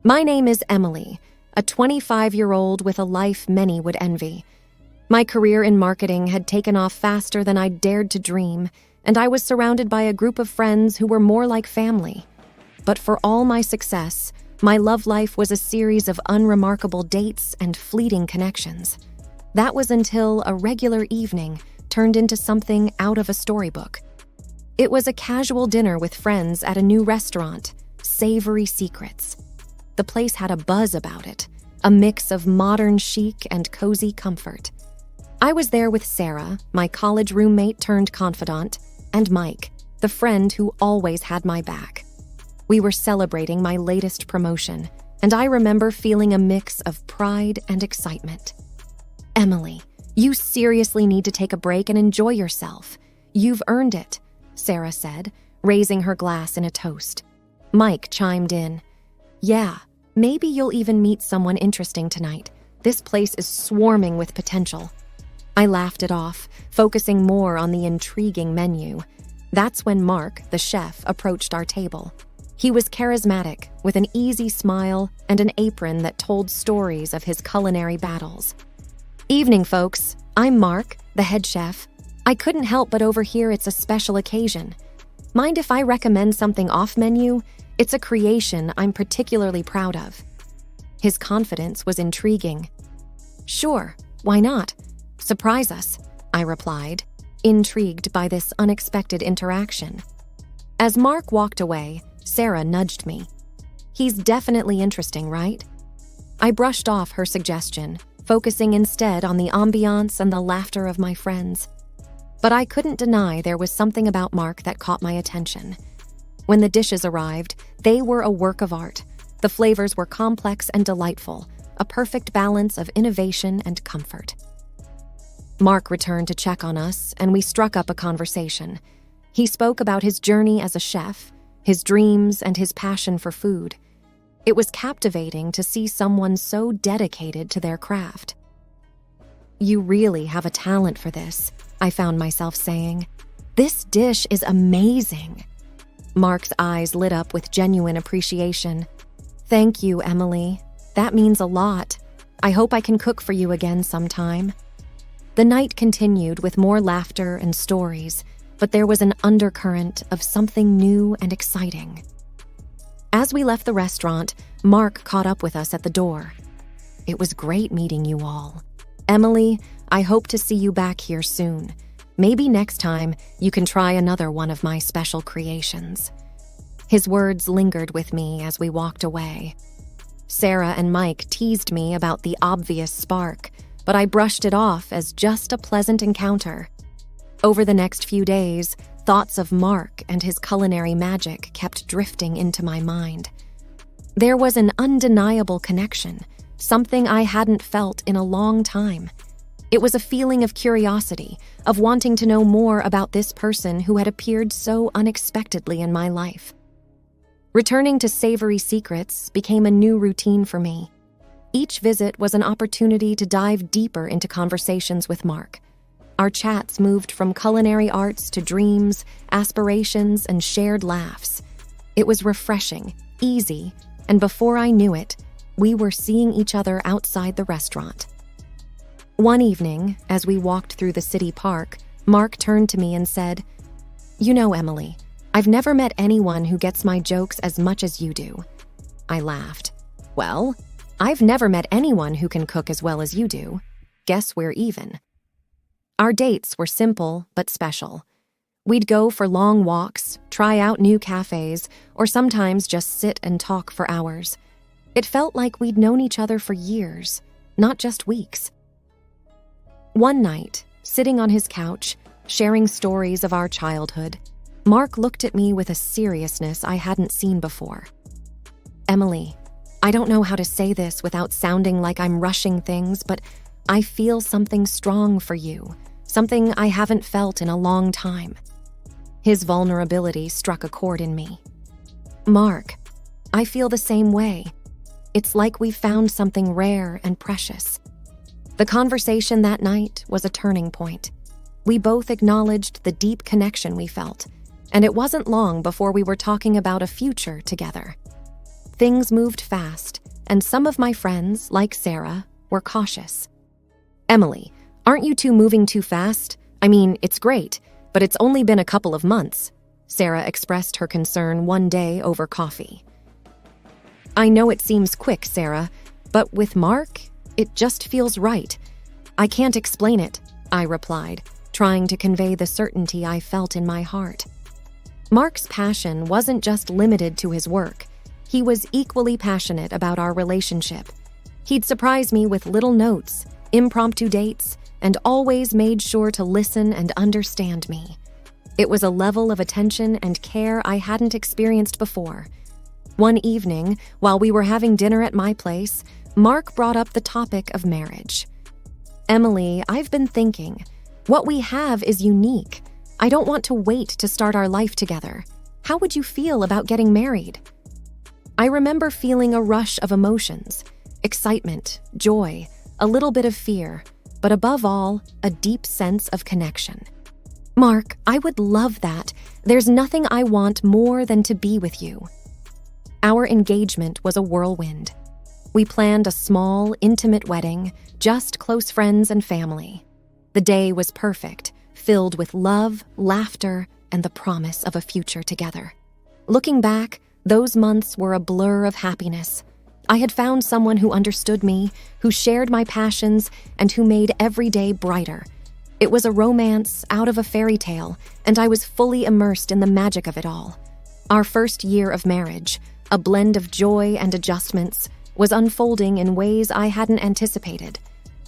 My name is Emily, a 25-year-old with a life many would envy. My career in marketing had taken off faster than I'd dared to dream, and I was surrounded by a group of friends who were more like family. But for all my success, my love life was a series of unremarkable dates and fleeting connections. That was until a regular evening turned into something out of a storybook. It was a casual dinner with friends at a new restaurant, Savory Secrets. The place had a buzz about it, a mix of modern chic and cozy comfort. I was there with Sarah, my college roommate turned confidant, and Mike, the friend who always had my back. We were celebrating my latest promotion, and I remember feeling a mix of pride and excitement. "Emily, you seriously need to take a break and enjoy yourself. You've earned it," Sarah said, raising her glass in a toast. Mike chimed in. "Yeah, maybe you'll even meet someone interesting tonight. This place is swarming with potential." I laughed it off, focusing more on the intriguing menu. That's when Mark, the chef, approached our table. He was charismatic, with an easy smile and an apron that told stories of his culinary battles. "Evening, folks. I'm Mark, the head chef. I couldn't help but overhear it's a special occasion. Mind if I recommend something off-menu? It's a creation I'm particularly proud of." His confidence was intriguing. "Sure, why not? Surprise us," I replied, intrigued by this unexpected interaction. As Mark walked away, Sarah nudged me. "He's definitely interesting, right?" I brushed off her suggestion, focusing instead on the ambiance and the laughter of my friends. But I couldn't deny there was something about Mark that caught my attention. When the dishes arrived, they were a work of art. The flavors were complex and delightful, a perfect balance of innovation and comfort. Mark returned to check on us, and we struck up a conversation. He spoke about his journey as a chef, his dreams, and his passion for food. It was captivating to see someone so dedicated to their craft. "You really have a talent for this," I found myself saying. "This dish is amazing." Mark's eyes lit up with genuine appreciation. "Thank you, Emily. That means a lot. I hope I can cook for you again sometime." The night continued with more laughter and stories, but there was an undercurrent of something new and exciting. As we left the restaurant, Mark caught up with us at the door. "It was great meeting you all. Emily, I hope to see you back here soon. Maybe next time you can try another one of my special creations." His words lingered with me as we walked away. Sarah and Mike teased me about the obvious spark, but I brushed it off as just a pleasant encounter. Over the next few days, thoughts of Mark and his culinary magic kept drifting into my mind. There was an undeniable connection, something I hadn't felt in a long time. It was a feeling of curiosity, of wanting to know more about this person who had appeared so unexpectedly in my life. Returning to Savory Secrets became a new routine for me. Each visit was an opportunity to dive deeper into conversations with Mark. Our chats moved from culinary arts to dreams, aspirations, and shared laughs. It was refreshing, easy, and before I knew it, we were seeing each other outside the restaurant. One evening, as we walked through the city park, Mark turned to me and said, "You know, Emily, I've never met anyone who gets my jokes as much as you do." I laughed. "Well, I've never met anyone who can cook as well as you do. Guess we're even." Our dates were simple but special. We'd go for long walks, try out new cafes, or sometimes just sit and talk for hours. It felt like we'd known each other for years, not just weeks. One night, sitting on his couch, sharing stories of our childhood, Mark looked at me with a seriousness I hadn't seen before. "Emily, I don't know how to say this without sounding like I'm rushing things, but I feel something strong for you, something I haven't felt in a long time." His vulnerability struck a chord in me. "Mark, I feel the same way. It's like we found something rare and precious." The conversation that night was a turning point. We both acknowledged the deep connection we felt, and it wasn't long before we were talking about a future together. Things moved fast, and some of my friends, like Sarah, were cautious. "Emily, aren't you two moving too fast? I mean, it's great, but it's only been a couple of months," Sarah expressed her concern one day over coffee. "I know it seems quick, Sarah, but with Mark, it just feels right. I can't explain it," I replied, trying to convey the certainty I felt in my heart. Mark's passion wasn't just limited to his work. He was equally passionate about our relationship. He'd surprise me with little notes, impromptu dates, and always made sure to listen and understand me. It was a level of attention and care I hadn't experienced before. One evening, while we were having dinner at my place, Mark brought up the topic of marriage. "Emily, I've been thinking, what we have is unique. I don't want to wait to start our life together. How would you feel about getting married?" I remember feeling a rush of emotions, excitement, joy, a little bit of fear, but above all, a deep sense of connection. "Mark, I would love that. There's nothing I want more than to be with you." Our engagement was a whirlwind. We planned a small, intimate wedding, just close friends and family. The day was perfect, filled with love, laughter, and the promise of a future together. Looking back, those months were a blur of happiness. I had found someone who understood me, who shared my passions, and who made every day brighter. It was a romance out of a fairy tale, and I was fully immersed in the magic of it all. Our first year of marriage, a blend of joy and adjustments, was unfolding in ways I hadn't anticipated.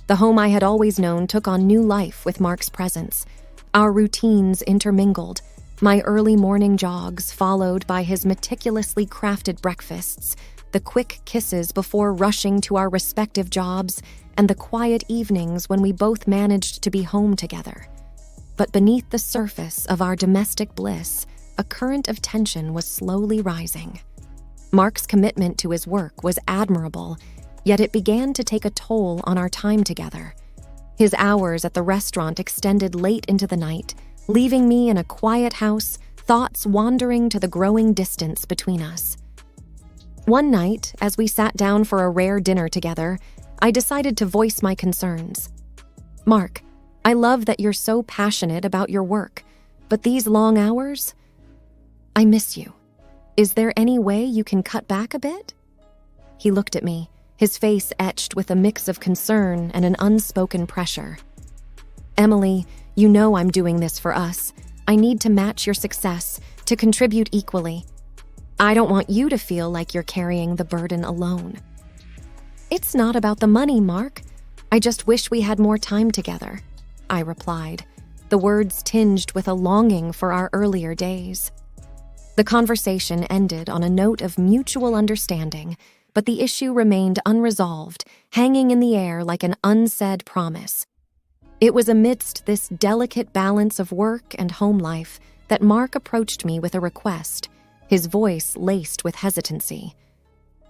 The home I had always known took on new life with Mark's presence. Our routines intermingled, my early morning jogs followed by his meticulously crafted breakfasts, the quick kisses before rushing to our respective jobs, and the quiet evenings when we both managed to be home together. But beneath the surface of our domestic bliss, a current of tension was slowly rising. Mark's commitment to his work was admirable, yet it began to take a toll on our time together. His hours at the restaurant extended late into the night, leaving me in a quiet house, thoughts wandering to the growing distance between us. One night, as we sat down for a rare dinner together, I decided to voice my concerns. "Mark, I love that you're so passionate about your work, but these long hours? I miss you. Is there any way you can cut back a bit?" He looked at me, his face etched with a mix of concern and an unspoken pressure. "Emily, you know I'm doing this for us. I need to match your success, to contribute equally. I don't want you to feel like you're carrying the burden alone." "It's not about the money, Mark. I just wish we had more time together," I replied, the words tinged with a longing for our earlier days. The conversation ended on a note of mutual understanding, but the issue remained unresolved, hanging in the air like an unsaid promise. It was amidst this delicate balance of work and home life that Mark approached me with a request, his voice laced with hesitancy.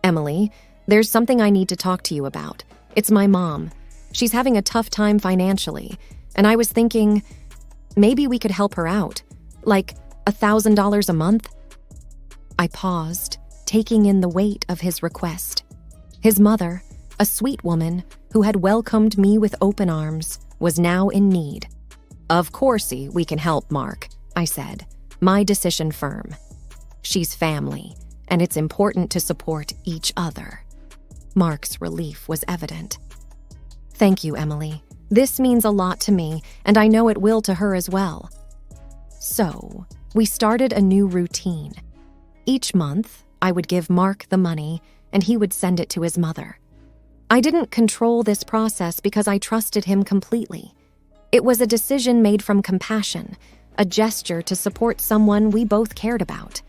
"Emily, there's something I need to talk to you about. It's my mom. She's having a tough time financially, and I was thinking, maybe we could help her out, like $1,000 a month?" I paused, taking in the weight of his request. His mother, a sweet woman who had welcomed me with open arms, was now in need. "Of course we can help, Mark," I said, my decision firm. "She's family, and it's important to support each other." Mark's relief was evident. "Thank you, Emily. This means a lot to me, and I know it will to her as well." So, we started a new routine. Each month, I would give Mark the money, and he would send it to his mother. I didn't control this process because I trusted him completely. It was a decision made from compassion, a gesture to support someone we both cared about.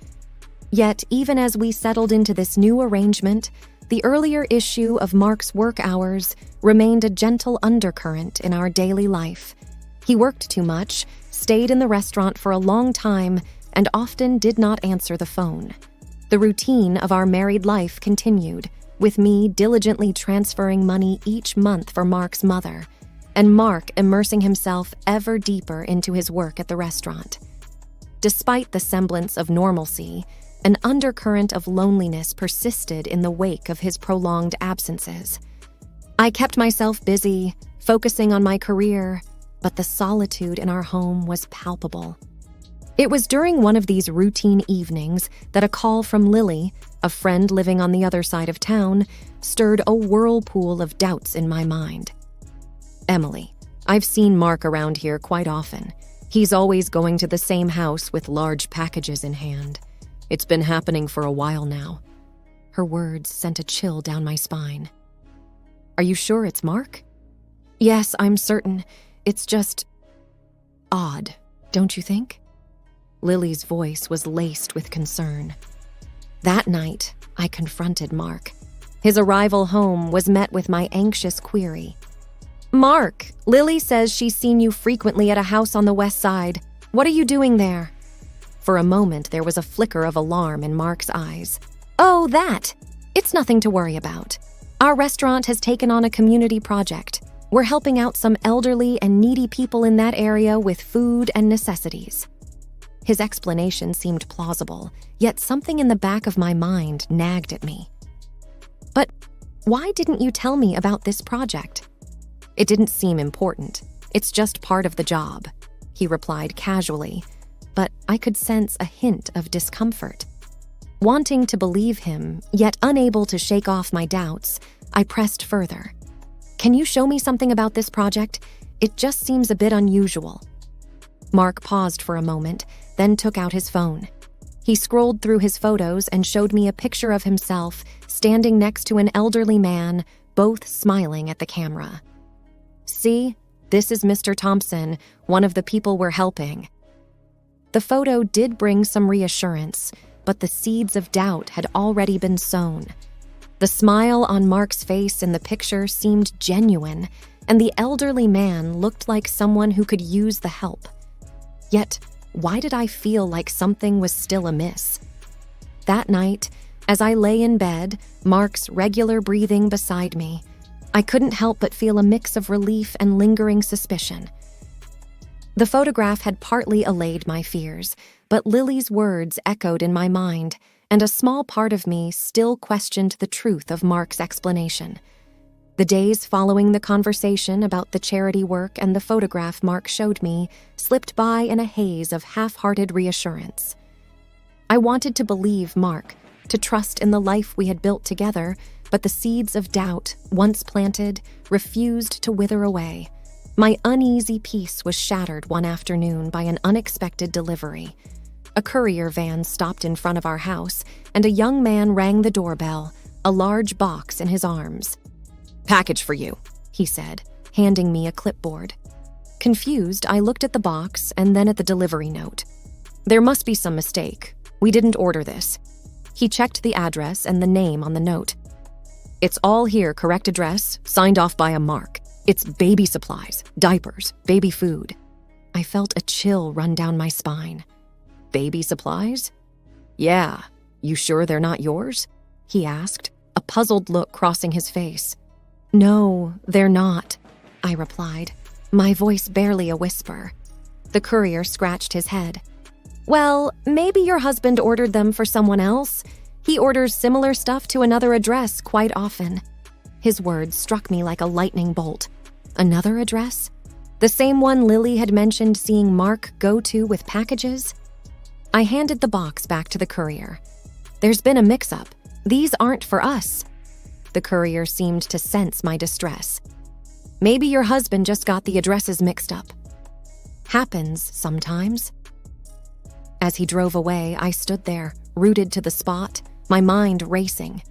Yet, even as we settled into this new arrangement, the earlier issue of Mark's work hours remained a gentle undercurrent in our daily life. He worked too much, stayed in the restaurant for a long time, and often did not answer the phone. The routine of our married life continued, with me diligently transferring money each month for Mark's mother, and Mark immersing himself ever deeper into his work at the restaurant. Despite the semblance of normalcy, An undercurrent of loneliness persisted in the wake of his prolonged absences. I kept myself busy, focusing on my career, but the solitude in our home was palpable. It was during one of these routine evenings that a call from Lily, a friend living on the other side of town, stirred a whirlpool of doubts in my mind. "Emily, I've seen Mark around here quite often. He's always going to the same house with large packages in hand. It's been happening for a while now." Her words sent a chill down my spine. "Are you sure it's Mark?" "Yes, I'm certain. It's just odd, don't you think?" Lily's voice was laced with concern. That night, I confronted Mark. His arrival home was met with my anxious query. "Mark, Lily says she's seen you frequently at a house on the west side. What are you doing there?" For a moment, there was a flicker of alarm in Mark's eyes. "Oh, that! It's nothing to worry about. Our restaurant has taken on a community project. We're helping out some elderly and needy people in that area with food and necessities." His explanation seemed plausible, yet something in the back of my mind nagged at me. "But why didn't you tell me about this project?" "It didn't seem important. It's just part of the job," he replied casually, but I could sense a hint of discomfort. Wanting to believe him, yet unable to shake off my doubts, I pressed further. "Can you show me something about this project? It just seems a bit unusual." Mark paused for a moment, then took out his phone. He scrolled through his photos and showed me a picture of himself standing next to an elderly man, both smiling at the camera. "See, this is Mr. Thompson, one of the people we're helping." The photo did bring some reassurance, but the seeds of doubt had already been sown. The smile on Mark's face in the picture seemed genuine, and the elderly man looked like someone who could use the help. Yet, why did I feel like something was still amiss? That night, as I lay in bed, Mark's regular breathing beside me, I couldn't help but feel a mix of relief and lingering suspicion. The photograph had partly allayed my fears, but Lily's words echoed in my mind, and a small part of me still questioned the truth of Mark's explanation. The days following the conversation about the charity work and the photograph Mark showed me slipped by in a haze of half-hearted reassurance. I wanted to believe Mark, to trust in the life we had built together, but the seeds of doubt, once planted, refused to wither away. My uneasy peace was shattered one afternoon by an unexpected delivery. A courier van stopped in front of our house, and a young man rang the doorbell, a large box in his arms. "Package for you," he said, handing me a clipboard. Confused, I looked at the box and then at the delivery note. "There must be some mistake. We didn't order this." He checked the address and the name on the note. "It's all here, correct address, signed off by a Mark. It's baby supplies, diapers, baby food." I felt a chill run down my spine. "Baby supplies?" "Yeah. You sure they're not yours?" he asked, a puzzled look crossing his face. "No, they're not," I replied, my voice barely a whisper. The courier scratched his head. "Well, maybe your husband ordered them for someone else. He orders similar stuff to another address quite often." His words struck me like a lightning bolt. Another address? The same one Lily had mentioned seeing Mark go to with packages? I handed the box back to the courier. "There's been a mix-up. These aren't for us." The courier seemed to sense my distress. "Maybe your husband just got the addresses mixed up." Happens sometimes. As he drove away, I stood there, rooted to the spot, my mind racing.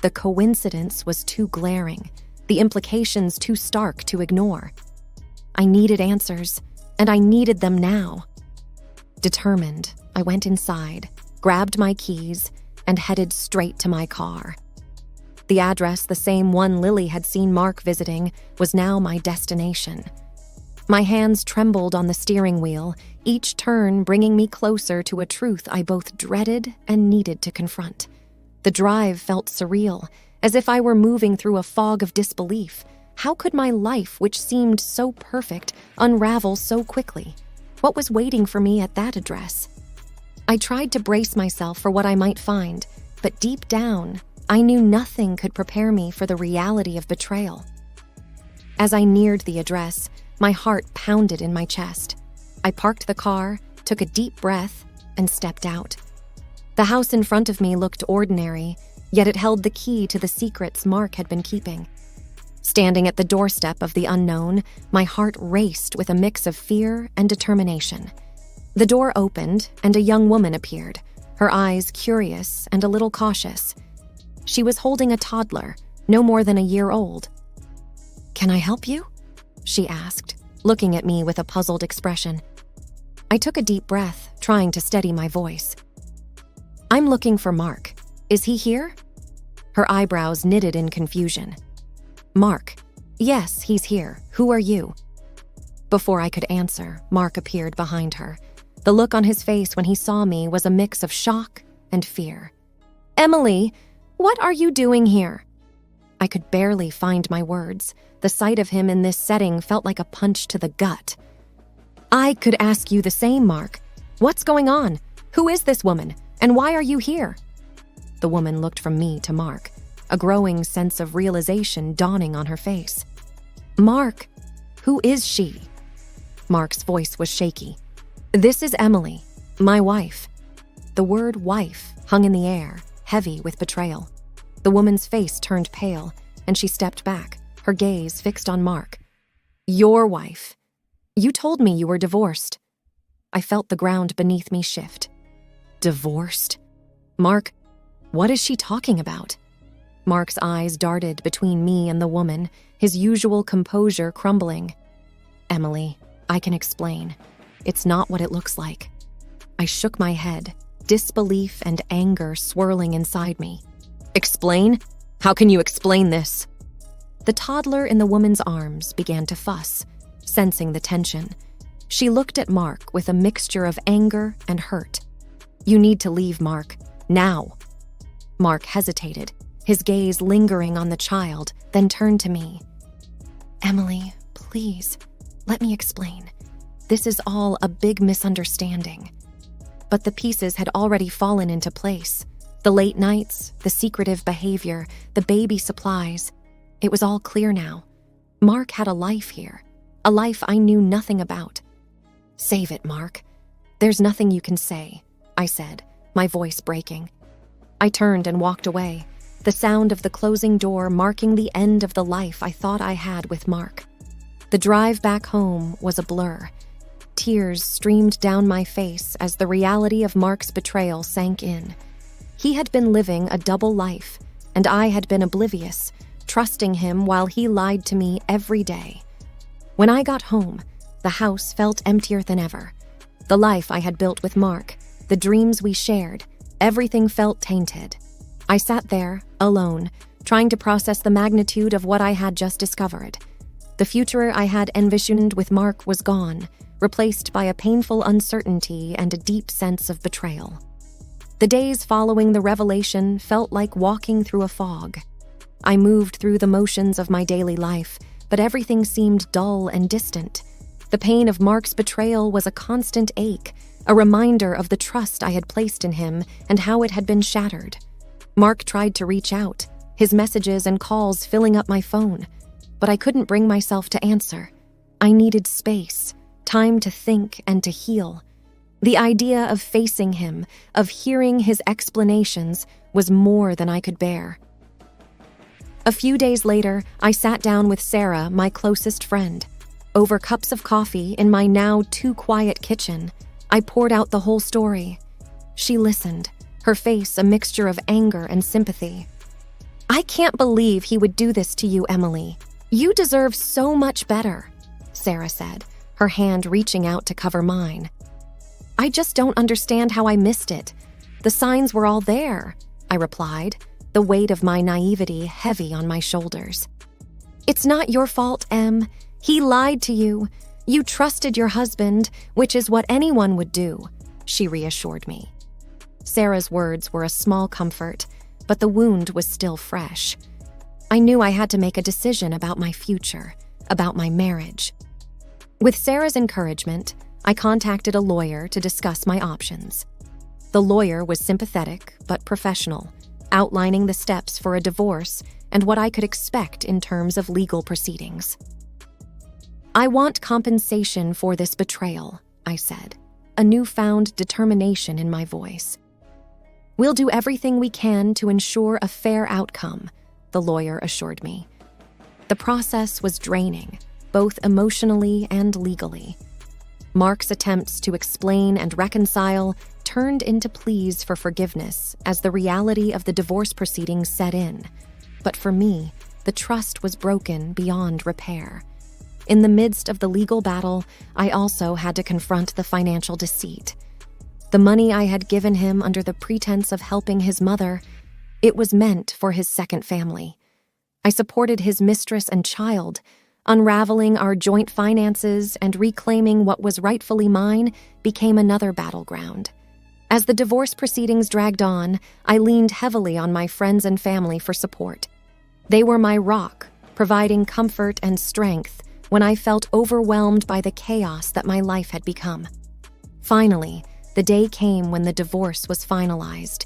The coincidence was too glaring, the implications too stark to ignore. I needed answers, and I needed them now. Determined, I went inside, grabbed my keys, and headed straight to my car. The address, the same one Lily had seen Mark visiting, was now my destination. My hands trembled on the steering wheel, each turn bringing me closer to a truth I both dreaded and needed to confront. The drive felt surreal, as if I were moving through a fog of disbelief. How could my life, which seemed so perfect, unravel so quickly? What was waiting for me at that address? I tried to brace myself for what I might find, but deep down, I knew nothing could prepare me for the reality of betrayal. As I neared the address, my heart pounded in my chest. I parked the car, took a deep breath, and stepped out. The house in front of me looked ordinary, yet it held the key to the secrets Mark had been keeping. Standing at the doorstep of the unknown, my heart raced with a mix of fear and determination. The door opened, and a young woman appeared, her eyes curious and a little cautious. She was holding a toddler, no more than a year old. "Can I help you?" she asked, looking at me with a puzzled expression. I took a deep breath, trying to steady my voice. "I'm looking for Mark. Is he here?" Her eyebrows knitted in confusion. "Mark. Yes, he's here. Who are you?" Before I could answer, Mark appeared behind her. The look on his face when he saw me was a mix of shock and fear. "Emily, what are you doing here?" I could barely find my words. The sight of him in this setting felt like a punch to the gut. "I could ask you the same, Mark. What's going on? Who is this woman? And why are you here?" The woman looked from me to Mark, a growing sense of realization dawning on her face. "Mark, who is she?" Mark's voice was shaky. "This is Emily, my wife." The word wife hung in the air, heavy with betrayal. The woman's face turned pale, and she stepped back, her gaze fixed on Mark. "Your wife. You told me you were divorced." I felt the ground beneath me shift. Divorced? Mark, what is she talking about? Mark's eyes darted between me and the woman, his usual composure crumbling. "Emily, I can explain. It's not what it looks like." I shook my head, disbelief and anger swirling inside me. "Explain? How can you explain this?" The toddler in the woman's arms began to fuss, sensing the tension. She looked at Mark with a mixture of anger and hurt. "You need to leave, Mark. Now." Mark hesitated, his gaze lingering on the child, then turned to me. "Emily, please, let me explain. This is all a big misunderstanding." But the pieces had already fallen into place. The late nights, the secretive behavior, the baby supplies. It was all clear now. Mark had a life here, a life I knew nothing about. "Save it, Mark. There's nothing you can say," I said, my voice breaking. I turned and walked away, the sound of the closing door marking the end of the life I thought I had with Mark. The drive back home was a blur. Tears streamed down my face as the reality of Mark's betrayal sank in. He had been living a double life, and I had been oblivious, trusting him while he lied to me every day. When I got home, the house felt emptier than ever. The life I had built with Mark, the dreams we shared, everything felt tainted. I sat there, alone, trying to process the magnitude of what I had just discovered. The future I had envisioned with Mark was gone, replaced by a painful uncertainty and a deep sense of betrayal. The days following the revelation felt like walking through a fog. I moved through the motions of my daily life, but everything seemed dull and distant. The pain of Mark's betrayal was a constant ache, a reminder of the trust I had placed in him and how it had been shattered. Mark tried to reach out, his messages and calls filling up my phone, but I couldn't bring myself to answer. I needed space, time to think and to heal. The idea of facing him, of hearing his explanations, was more than I could bear. A few days later, I sat down with Sarah, my closest friend. Over cups of coffee in my now too quiet kitchen, I poured out the whole story. She listened, her face a mixture of anger and sympathy. "I can't believe he would do this to you, Emily. You deserve so much better," Sarah said, her hand reaching out to cover mine. "I just don't understand how I missed it. The signs were all there," I replied, the weight of my naivety heavy on my shoulders. "It's not your fault, Em. He lied to you. You trusted your husband, which is what anyone would do," she reassured me. Sarah's words were a small comfort, but the wound was still fresh. I knew I had to make a decision about my future, about my marriage. With Sarah's encouragement, I contacted a lawyer to discuss my options. The lawyer was sympathetic but professional, outlining the steps for a divorce and what I could expect in terms of legal proceedings. "I want compensation for this betrayal," I said, a newfound determination in my voice. "We'll do everything we can to ensure a fair outcome," the lawyer assured me. The process was draining, both emotionally and legally. Mark's attempts to explain and reconcile turned into pleas for forgiveness as the reality of the divorce proceedings set in. But for me, the trust was broken beyond repair. In the midst of the legal battle, I also had to confront the financial deceit. The money I had given him under the pretense of helping his mother, it was meant for his second family. I supported his mistress and child. Unraveling our joint finances and reclaiming what was rightfully mine became another battleground. As the divorce proceedings dragged on, I leaned heavily on my friends and family for support. They were my rock, providing comfort and strength when I felt overwhelmed by the chaos that my life had become. Finally, the day came when the divorce was finalized.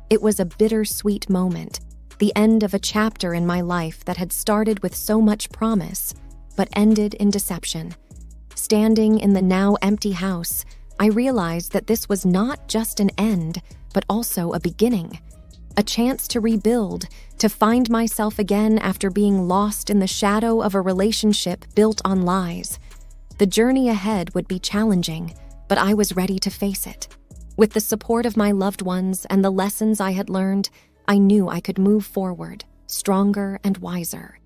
It was a bittersweet moment, the end of a chapter in my life that had started with so much promise, but ended in deception. Standing in the now empty house, I realized that this was not just an end, but also a beginning. A chance to rebuild, to find myself again after being lost in the shadow of a relationship built on lies. The journey ahead would be challenging, but I was ready to face it. With the support of my loved ones and the lessons I had learned, I knew I could move forward, stronger and wiser.